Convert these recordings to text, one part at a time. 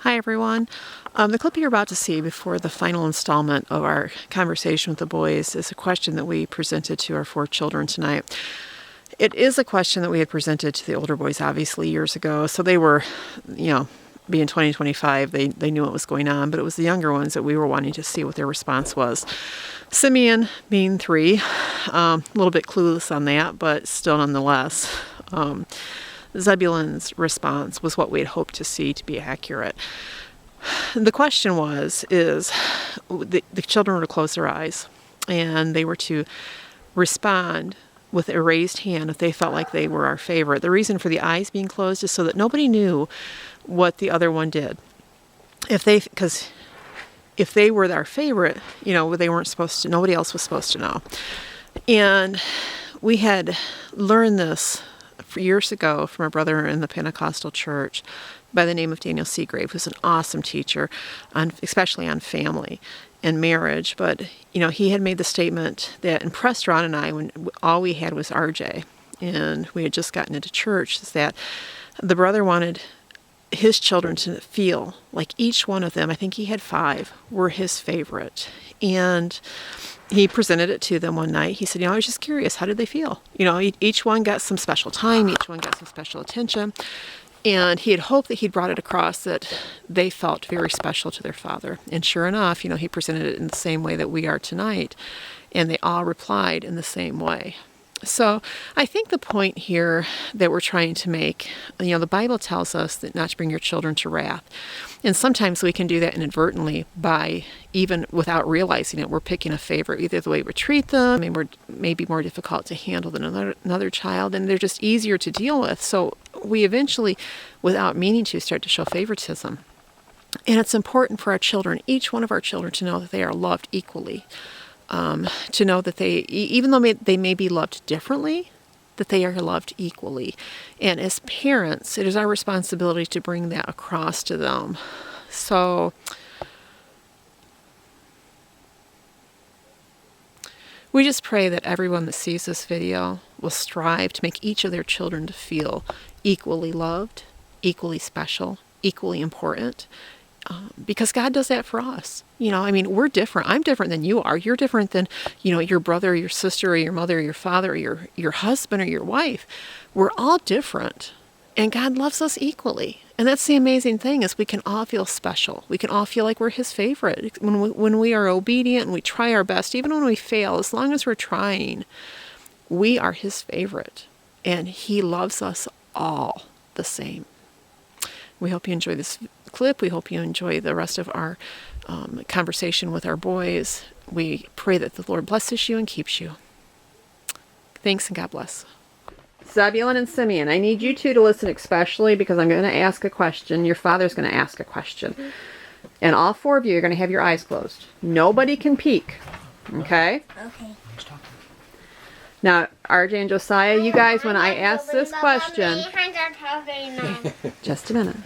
Hi everyone. The clip you're about to see before the final installment of our conversation with the boys is a question that we presented to our 4 children tonight. It is a question that we had presented to the older boys obviously years ago, so they were, being 2025, they knew what was going on, but it was the younger ones that we were wanting to see what their response was. Simeon, being 3, a little bit clueless on that, but still nonetheless. Zebulun's response was what we had hoped to see to be accurate. The question is the children were to close their eyes and they were to respond with a raised hand if they felt like they were our favorite. The reason for the eyes being closed is so that nobody knew what the other one did. Because if they were our favorite, they weren't supposed to, nobody else was supposed to know. And we had learned this years ago from a brother in the Pentecostal church by the name of Daniel Seagrave, who's an awesome teacher, especially on family and marriage. But, he had made the statement that impressed Ron and I when all we had was RJ, and we had just gotten into church, is that the brother wanted his children to feel like each one of them, I think he had 5, were his favorite. And he presented it to them one night. He said, I was just curious, how did they feel? Each one got some special time, each one got some special attention. And he had hoped that he'd brought it across that they felt very special to their father. And sure enough, he presented it in the same way that we are tonight. And they all replied in the same way. So I think the point here that we're trying to make, the Bible tells us that not to bring your children to wrath. And sometimes we can do that inadvertently by, even without realizing it, we're picking a favorite, either the way we treat them, and may be more difficult to handle than another child, and they're just easier to deal with. So we eventually, without meaning to, start to show favoritism. And it's important for our children, each one of our children, to know that they are loved equally. To know that they, even though they may be loved differently, that they are loved equally. And as parents, it is our responsibility to bring that across to them. So we just pray that everyone that sees this video will strive to make each of their children to feel equally loved, equally special, equally important. Because God does that for us. We're different. I'm different than you are. You're different than, your brother or your sister or your mother or your father or your husband or your wife. We're all different. And God loves us equally. And that's the amazing thing, is we can all feel special. We can all feel like we're his favorite. When we are obedient and we try our best, even when we fail, as long as we're trying, we are his favorite. And he loves us all the same. We hope you enjoy this clip. We hope you enjoy the rest of our conversation with our boys. We pray that the Lord blesses you and keeps you. Thanks, and God bless. Zebulun and Simeon, I need you two to listen especially, because I'm going to ask a question. Your father's going to ask a question. And all 4 of you are going to have your eyes closed. Nobody can peek. Okay? Okay. Now, RJ and Josiah, you guys, when I ask this question... Just a minute.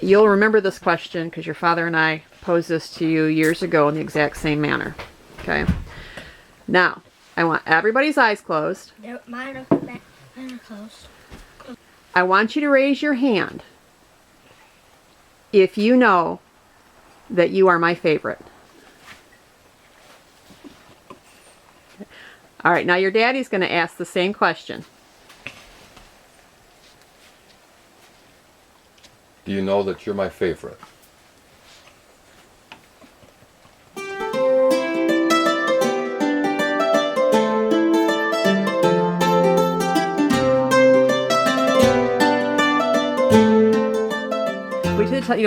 You'll remember this question because your father and I posed this to you years ago in the exact same manner. Okay? Now, I want everybody's eyes closed. Mine are closed. I want you to raise your hand if you know that you are my favorite. All right, now your daddy's going to ask the same question. Do you know that you're my favorite?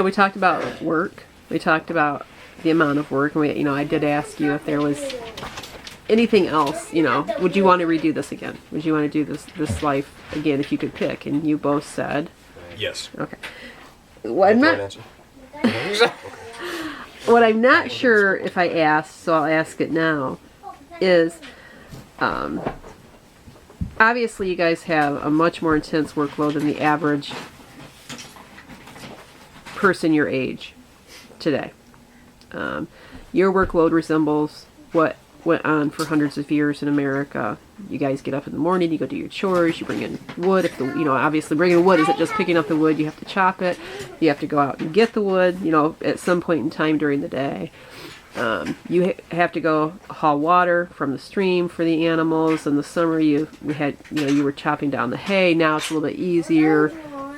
We talked about work. We talked about the amount of work, and I did ask you if there was anything else. Would you want to redo this again? Would you want to do this life again if you could pick? And you both said yes. Okay. What I'm not sure if I asked, so I'll ask it now, is obviously you guys have a much more intense workload than the average person your age today. Your workload resembles what went on for hundreds of years in America. You guys get up in the morning, you go do your chores, you bring in wood. If the, obviously bringing wood isn't just picking up the wood, you have to chop it. You have to go out and get the wood, at some point in time during the day. You have to go haul water from the stream for the animals. In the summer, you were chopping down the hay. Now it's a little bit easier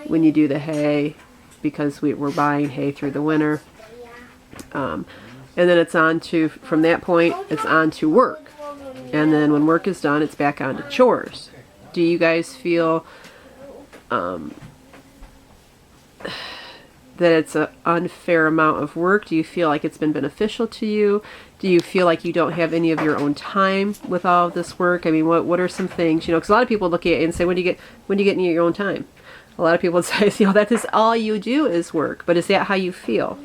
when you do the hay because we're buying hay through the winter. And then it's on to, from that point, it's on to work. And then when work is done, it's back on to chores. Do you guys feel that it's an unfair amount of work? Do you feel like it's been beneficial to you? Do you feel like you don't have any of your own time with all of this work? I mean, what are some things, because a lot of people look at it and say, when do you get any of your own time? A lot of people say, that is all you do is work. But is that how you feel?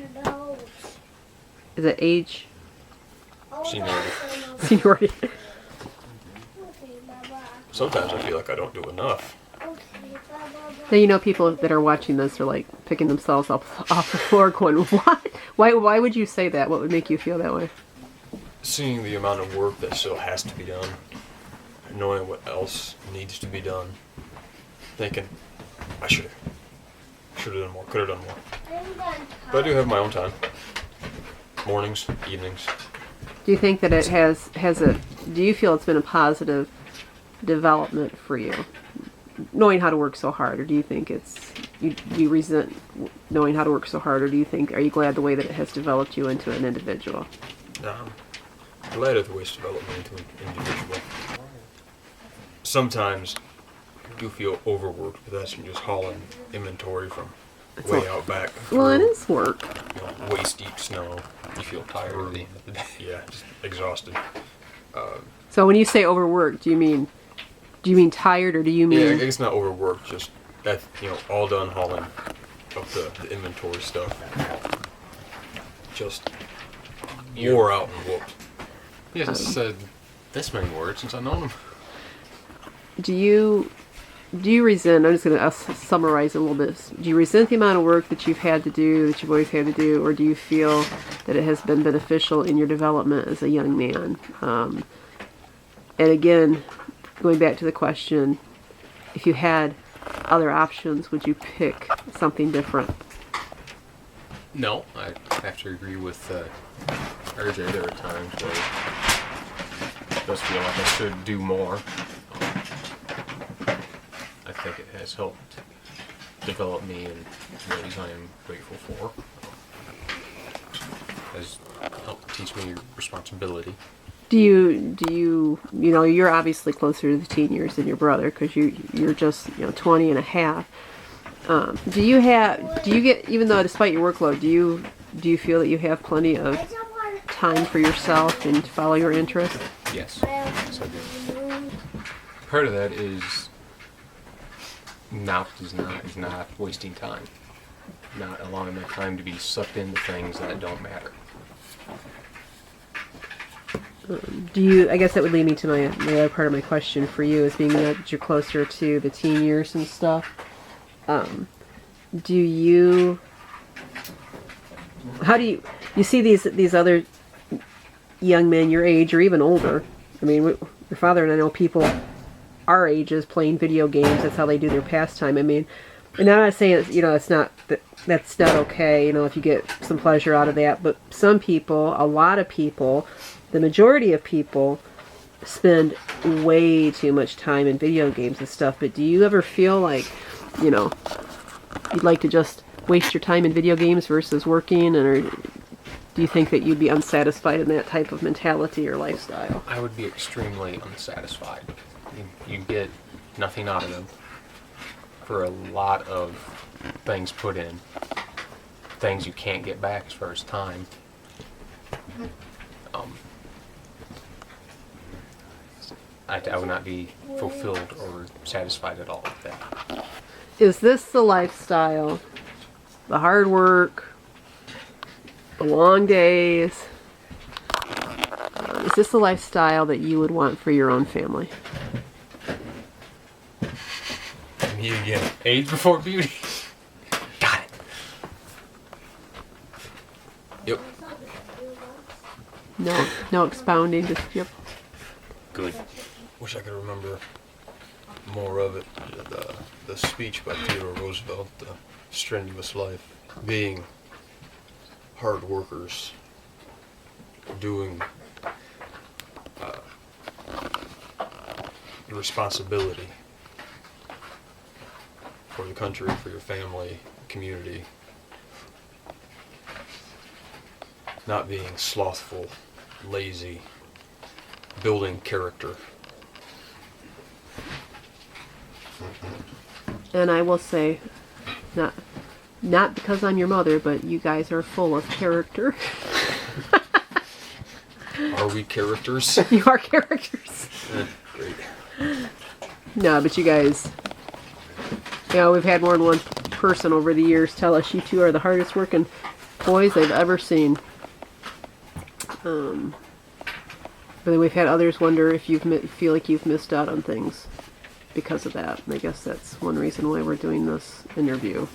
Is it age? Seniority. Sometimes I feel like I don't do enough. Now, people that are watching this are like picking themselves up off the floor going, what? Why would you say that? What would make you feel that way? Seeing the amount of work that still has to be done, knowing what else needs to be done, thinking, I should have done more, could have done more. But I do have my own time. Mornings, evenings. Do you think that it do you feel it's been a positive development for you, knowing how to work so hard, or do you think you resent knowing how to work so hard, or are you glad the way that it has developed you into an individual? I'm glad at the way it's developed me into an individual. Sometimes I do feel overworked, but that's from just hauling inventory from way out back. Well, it is work. Waist deep snow. You feel tired at the end of the day. Yeah, just exhausted. So when you say overworked, do you mean tired, or do you mean? Yeah, it's not overworked. Just that all done hauling up the inventory stuff. Just wore out and whooped. He hasn't said this many words since I've known him. Do you resent, I'm just going to summarize a little bit, do you resent the amount of work that you've had to do, that you've always had to do, or do you feel that it has been beneficial in your development as a young man? And again, going back to the question, if you had other options, would you pick something different? No, I have to agree with RJ. There are times where it does feel like I should do more. I think it has helped develop me in ways I am grateful for. Has helped teach me responsibility. Do you you're obviously closer to the teen years than your brother, because you're just 20 and a half. Do you get, even though despite your workload, do you feel that you have plenty of time for yourself and to follow your interests? Yes, yes I do. Part of that is not wasting time, not allowing my time to be sucked into things that don't matter. I guess that would lead me to my other part of my question for you, is being that you're closer to the teen years and stuff. How do you see these other young men your age or even older? I mean, your father and I know people our ages playing video games. That's how they do their pastime. I mean, and I'm not saying it's not that's not okay. If you get some pleasure out of that, but some people, a lot of people, the majority of people spend way too much time in video games and stuff. But do you ever feel like, you'd like to just waste your time in video games versus working, or do you think that you'd be unsatisfied in that type of mentality or lifestyle? I would be extremely unsatisfied. You get nothing out of them for a lot of things put in. Things you can't get back as far as time. I would not be fulfilled or satisfied at all with that. Is this the lifestyle, the hard work, the long days, is this the lifestyle that you would want for your own family? Me again. Age before beauty. Got it. Yep. No expounding, just yep. Good. Wish I could remember more of it. The speech by Theodore Roosevelt, The Strenuous Life. Being hard workers, doing your responsibility for the country, for your family, community. Not being slothful, lazy, building character. And I will say, not because I'm your mother, but you guys are full of character. Are we characters? You are characters. Great. No, but you guys, we've had more than one person over the years tell us you two are the hardest working boys they've ever seen. But then we've had others wonder if you feel like you've missed out on things because of that. And I guess that's one reason why we're doing this interview,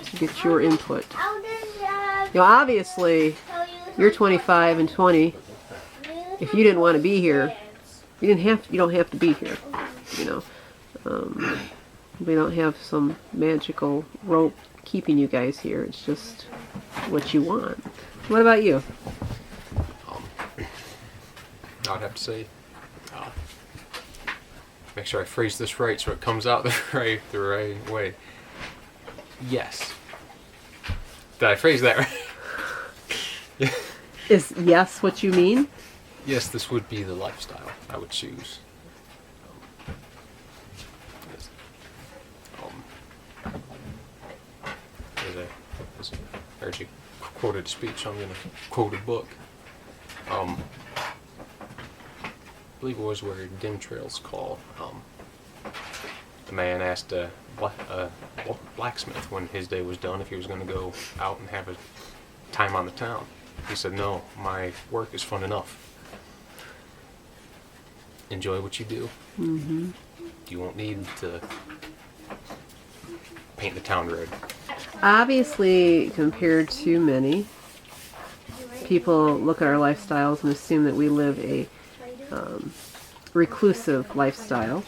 to get your input. Obviously, you're 25 and 20. If you didn't want to be here, you don't have to be here. We don't have some magical rope keeping you guys here. It's just what you want. What about you? I would have to say, make sure I phrase this right so it comes out the right way. Yes. Did I phrase that right? Is yes what you mean? Yes, this would be the lifestyle I would choose. There's a quoted speech. I'm going to quote a book. I believe it was where Dim Trails Call. The man asked a blacksmith when his day was done if he was going to go out and have a time on the town. He said, "No, my work is fun enough. Enjoy what you do. Mm-hmm. You won't need to paint the town red." Obviously, compared to many, people look at our lifestyles and assume that we live a reclusive lifestyle.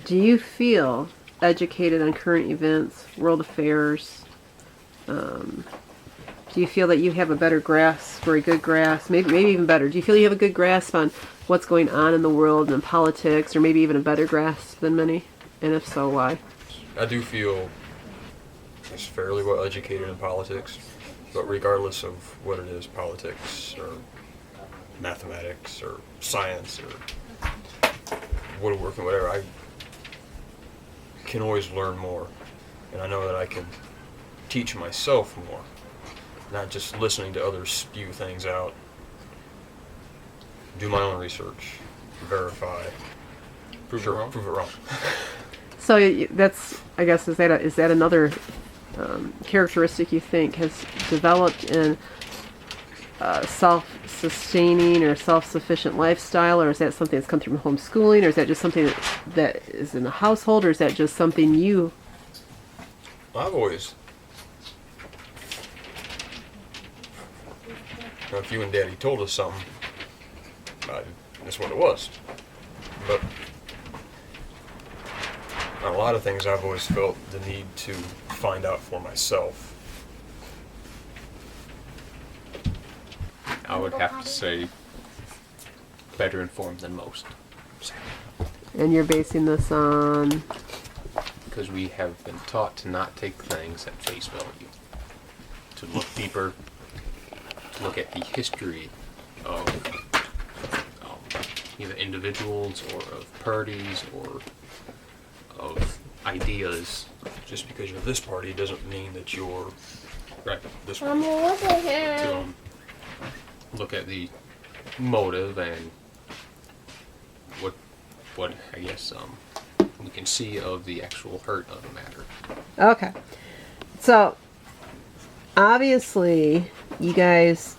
Do you feel educated on current events, world affairs? Do you feel that you have a better grasp, or a good grasp, maybe even better? Do you feel you have a good grasp on what's going on in the world and politics, or maybe even a better grasp than many? And if so, why? I do feel is fairly well educated in politics, but regardless of what it is, politics or mathematics or science or woodworking, whatever, I can always learn more, and I know that I can teach myself more, not just listening to others spew things out. Do my own research, verify, prove it wrong. So that's, I guess, is that another characteristic you think has developed in self-sustaining or self-sufficient lifestyle, or is that something that's come through homeschooling, or is that just something that is in the household, or is that just something you? I've always, if you and Daddy told us something, that's what it was. But on a lot of things, I've always felt the need to find out for myself. I would have to say better informed than most. And you're basing this on? Because we have been taught to not take things at face value. To look deeper, to look at the history of either individuals or of parties or of ideas. Just because you're this party doesn't mean that you're Right. this Mommy, one. what's the hair? To look at the motive and what I guess we can see of the actual hurt of the matter. Okay. So, obviously, you guys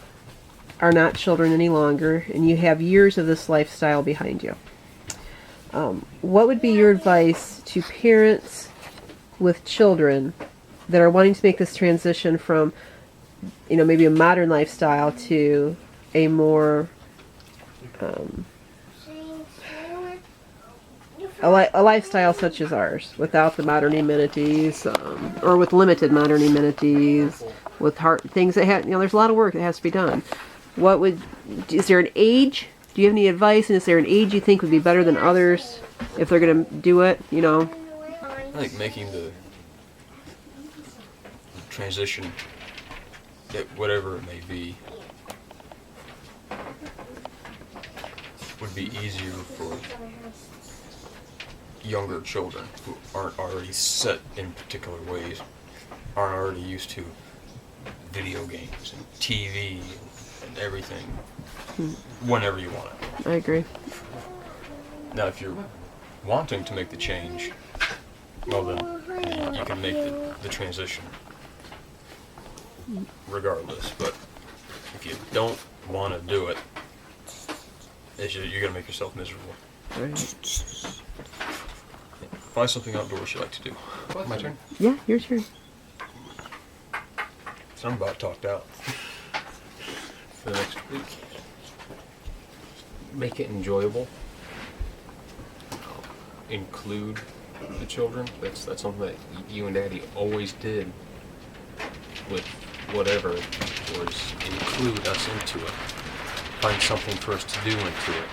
are not children any longer, and you have years of this lifestyle behind you. What would be your advice to parents with children that are wanting to make this transition from, maybe a modern lifestyle to a more a lifestyle such as ours, without the modern amenities, or with limited modern amenities, with things that have, there's a lot of work that has to be done. Is there an age? Do you have any advice? And is there an age you think would be better than others if they're going to do it? I think making the transition, whatever it may be, would be easier for younger children who aren't already set in particular ways, aren't already used to video games and TV and everything whenever you want it. I agree. Now, if you're wanting to make the change, well then you can make the transition regardless. But if you don't want to do it, you're going to make yourself miserable. Right. Find something outdoors you like to do. My turn? Yeah, your turn. So I'm about talked out. For the next week, make it enjoyable. Include the children. That's something that you and Daddy always did with whatever, was include us into it. Find something for us to do into it.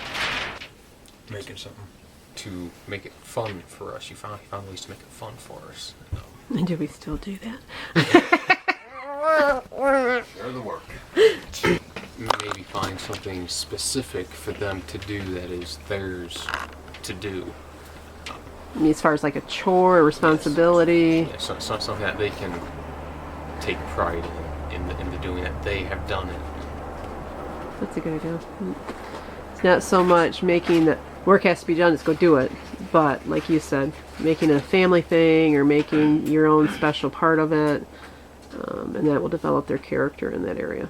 Making something. To make it fun for us. You found ways to make it fun for us. And do we still do that? They're the work. Maybe find something specific for them to do that is theirs to do. I mean, as far as like a chore, a responsibility. Yeah, something that they can take pride in the doing that they have done it. That's a good idea. It's not so much making that work has to be done, just go do it. But like you said, making a family thing or making your own special part of it, and that will develop their character in that area.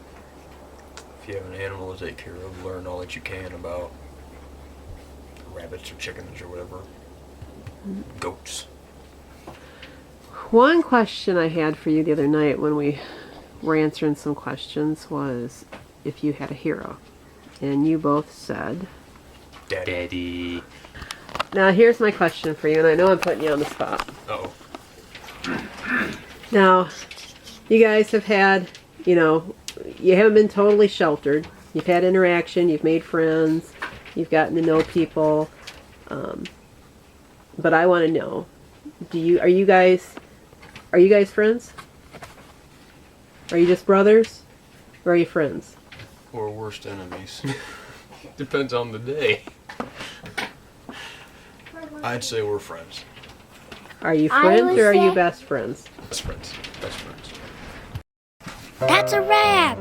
If you have an animal to take care of, learn all that you can about rabbits or chickens or whatever. Goats. One question I had for you the other night when we were answering some questions was if you had a hero. And you both said... Daddy. Now here's my question for you, and I know I'm putting you on the spot. Uh-oh. Now, you guys have had, you haven't been totally sheltered. You've had interaction, you've made friends, you've gotten to know people. But I want to know, are you guys friends? Are you just brothers? Or are you friends? Or worst enemies. Depends on the day. I'd say we're friends. Are you I friends would or are you say- best friends? Best friends. Best friends. That's a wrap.